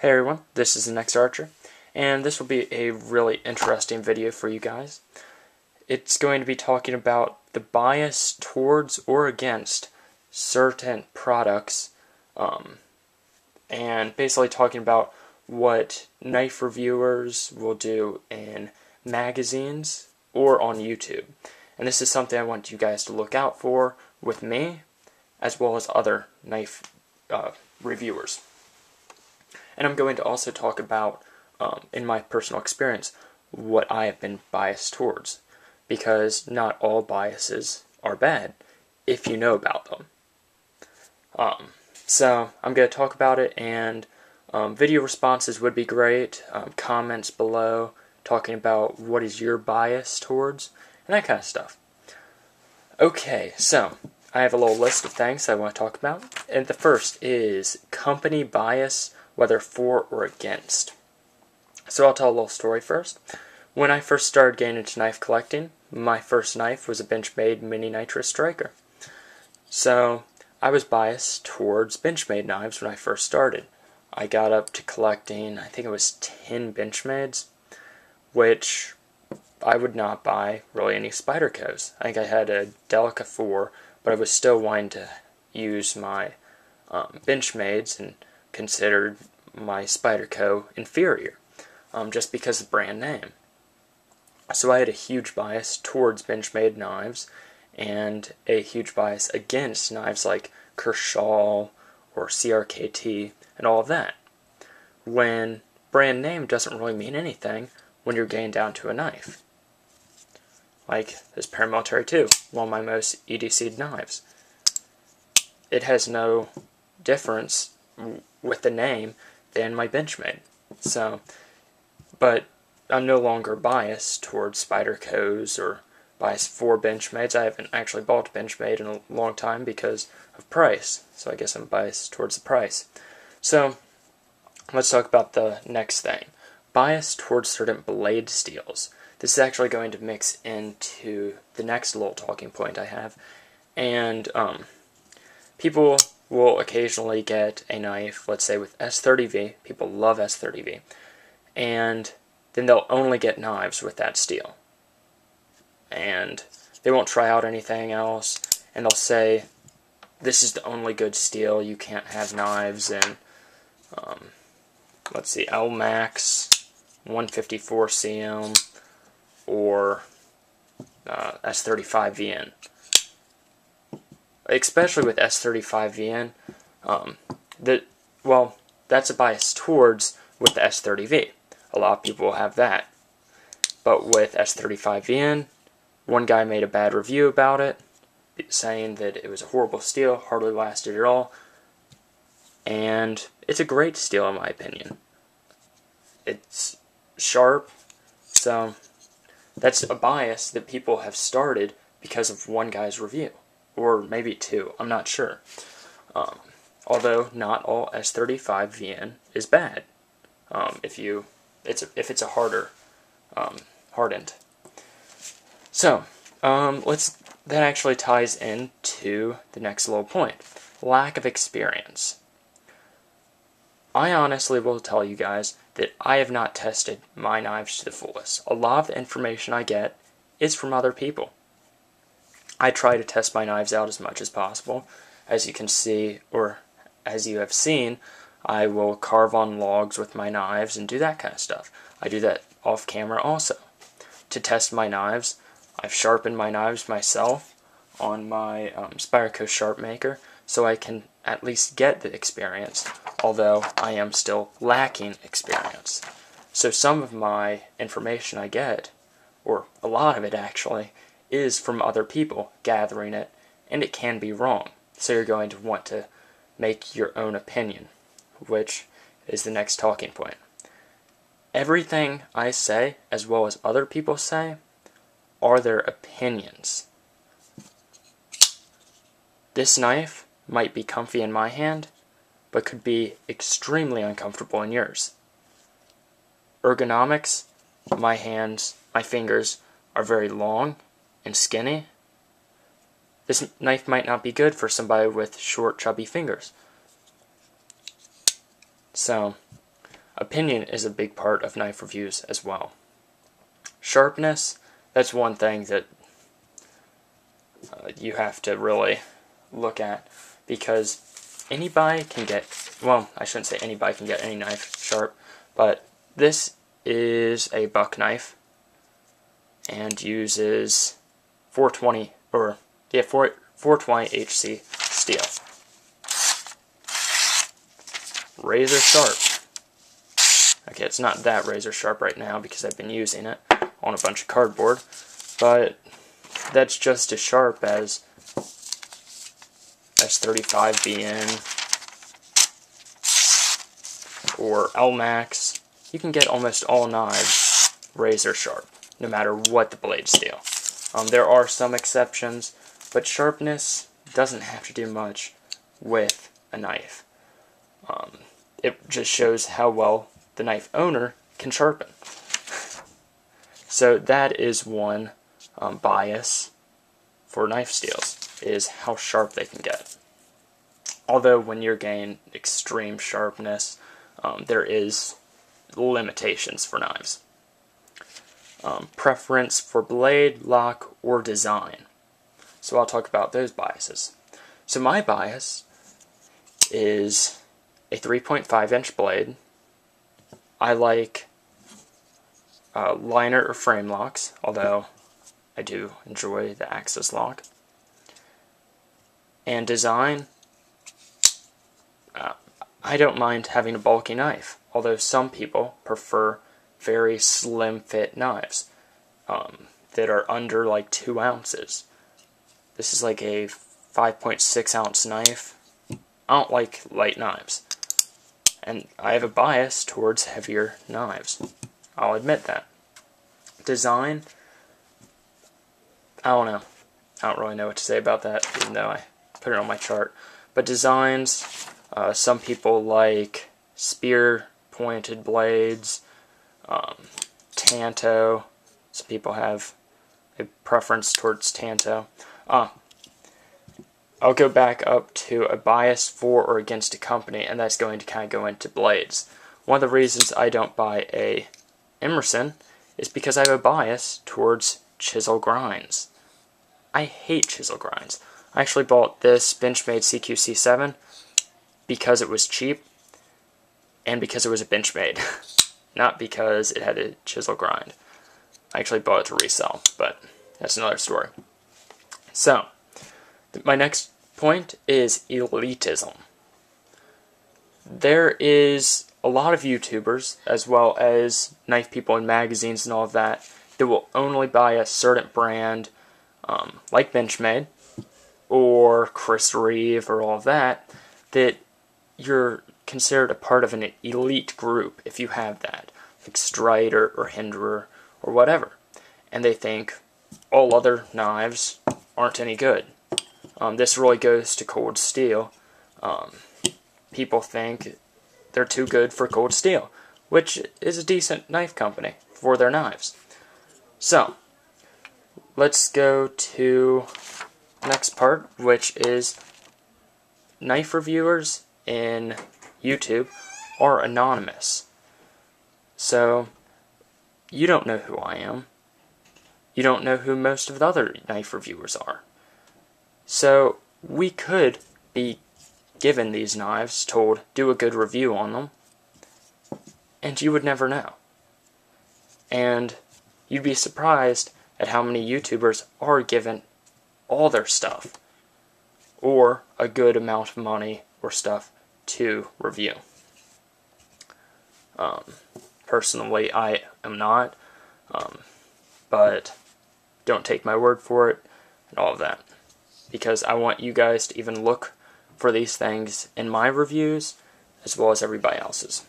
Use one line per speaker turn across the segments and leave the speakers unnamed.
Hey everyone, this is the Next Archer, and this will be a really interesting video for you guys. It's going to be talking about the bias towards or against certain products, and basically talking about what knife reviewers will do in magazines or on YouTube. And this is something I want you guys to look out for with me, as well as other knife reviewers. And I'm going to also talk about, in my personal experience, what I have been biased towards. Because not all biases are bad, if you know about them. So, I'm going to talk about it, and video responses would be great. Comments below, talking about what is your bias towards, and that kind of stuff. Okay, so, I have a little list of things I want to talk about. And the first is company bias, whether for or against. So I'll tell a little story first. When I first started getting into knife collecting, my first knife was a Benchmade mini nitrous striker. So I was biased towards Benchmade knives when I first started. I got up to collecting, I think it was 10 Benchmades, which I would not buy really any Spydercos. I think I had a Delica 4, but I was still wanting to use my Benchmades and considered my Spyderco inferior, just because of the brand name. So I had a huge bias towards Benchmade knives, and a huge bias against knives like Kershaw or CRKT and all of that. When brand name doesn't really mean anything when you're getting down to a knife. Like this Paramilitary 2, one of my most EDC'd knives. It has no difference with the name than my Benchmade. So, but I'm no longer biased towards Spydercos or biased for Benchmades. I haven't actually bought a Benchmade in a long time because of price. So I guess I'm biased towards the price. So, let's talk about the next thing. Bias towards certain blade steels. This is actually going to mix into the next little talking point I have. And, people will occasionally get a knife, let's say with S30V, people love S30V, and then they'll only get knives with that steel. And they won't try out anything else, and they'll say, this is the only good steel, you can't have knives in, let's see, LMAX, 154CM, or S35VN. Especially with S35VN, that's a bias towards with the S30V. A lot of people will have that. But with S35VN, one guy made a bad review about it, saying that it was a horrible steel, hardly lasted at all, and it's a great steel in my opinion. It's sharp, so that's a bias that people have started because of one guy's review. Or maybe two, I'm not sure. Although not all S35VN is bad. If it's a harder hardened. So that actually ties into the next little point. Lack of experience. I honestly will tell you guys that I have not tested my knives to the fullest. A lot of the information I get is from other people. I try to test my knives out as much as possible. As you can see, or as you have seen, I will carve on logs with my knives and do that kind of stuff. I do that off camera also. To test my knives, I've sharpened my knives myself on my Spyderco Sharp Maker, so I can at least get the experience, although I am still lacking experience. So some of my information I get, or a lot of it actually, is from other people gathering it, and it can be wrong. So you're going to want to make your own opinion, which is the next talking point. Everything I say, as well as other people say, are their opinions. This knife might be comfy in my hand, but could be extremely uncomfortable in yours. Ergonomics, my fingers are very long and skinny. This knife might not be good for somebody with short, chubby fingers. So, opinion is a big part of knife reviews as well. Sharpness, that's one thing that you have to really look at, because anybody can get, well, I shouldn't say anybody can get any knife sharp, but this is a buck knife and uses 420 HC steel. Razor sharp. Okay, it's not that razor sharp right now because I've been using it on a bunch of cardboard, but that's just as sharp as S35BN or L-Max. You can get almost all knives razor sharp, no matter what the blade steel. There are some exceptions, but sharpness doesn't have to do much with a knife. It just shows how well the knife owner can sharpen. So that is one bias for knife steels, is how sharp they can get. Although when you're getting extreme sharpness, there is limitations for knives. Preference for blade, lock, or design. So I'll talk about those biases. So my bias is a 3.5-inch blade. I like liner or frame locks, although I do enjoy the axis lock. And design, I don't mind having a bulky knife, although some people prefer very slim fit knives that are under like 2 ounces. This is like a 5.6 ounce knife. I don't like light knives, and I have a bias towards heavier knives. I'll admit that. Design, I don't know. I don't really know what to say about that, even though I put it on my chart. But designs, some people like spear pointed blades, Tanto. Some people have a preference towards Tanto. I'll go back up to a bias for or against a company, and that's going to kind of go into blades. One of the reasons I don't buy a Emerson is because I have a bias towards chisel grinds. I hate chisel grinds. I actually bought this Benchmade CQC7 because it was cheap and because it was a Benchmade, not because it had a chisel grind. I actually bought it to resell, but that's another story. So, my next point is elitism. There is a lot of YouTubers, as well as knife people in magazines and all of that, that will only buy a certain brand, like Benchmade, or Chris Reeve, or all of that, that you're considered a part of an elite group if you have that, like Strider, or Hinderer, or whatever. And they think all other knives aren't any good. This really goes to cold steel. People think they're too good for cold steel, which is a decent knife company for their knives. So, let's go to the next part, which is knife reviewers in YouTube are anonymous. So, you don't know who I am. You don't know who most of the other knife reviewers are. So, we could be given these knives, told, do a good review on them, and you would never know. And you'd be surprised at how many YouTubers are given all their stuff, or a good amount of money or stuff to review. Personally, I am not, but don't take my word for it, and all of that. Because I want you guys to even look for these things in my reviews, as well as everybody else's.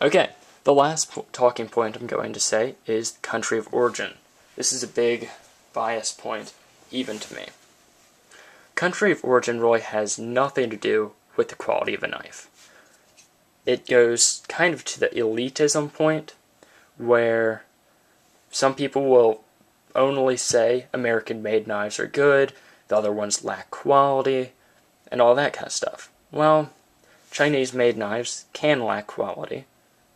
Okay, the last talking point I'm going to say is country of origin. This is a big bias point, even to me. Country of origin really has nothing to do with the quality of a knife. It goes kind of to the elitism point, where some people will only say American-made knives are good, the other ones lack quality, and all that kind of stuff. Well, Chinese-made knives can lack quality,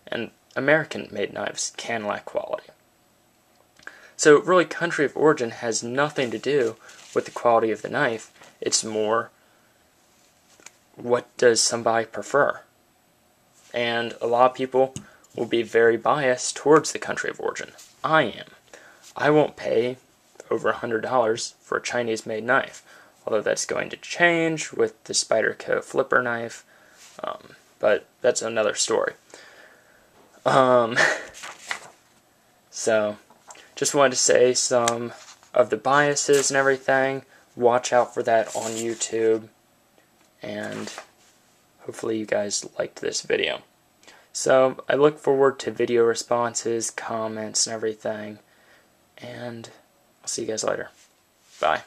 and American-made knives can lack quality. So really, country of origin has nothing to do with the quality of the knife. It's more, what does somebody prefer? And a lot of people will be very biased towards the country of origin. I am. I won't pay over $100 for a Chinese-made knife, although that's going to change with the Spyderco flipper knife, but that's another story. So, just wanted to say some of the biases and everything. Watch out for that on YouTube, and hopefully you guys liked this video. So, I look forward to video responses, comments, and everything, and I'll see you guys later. Bye.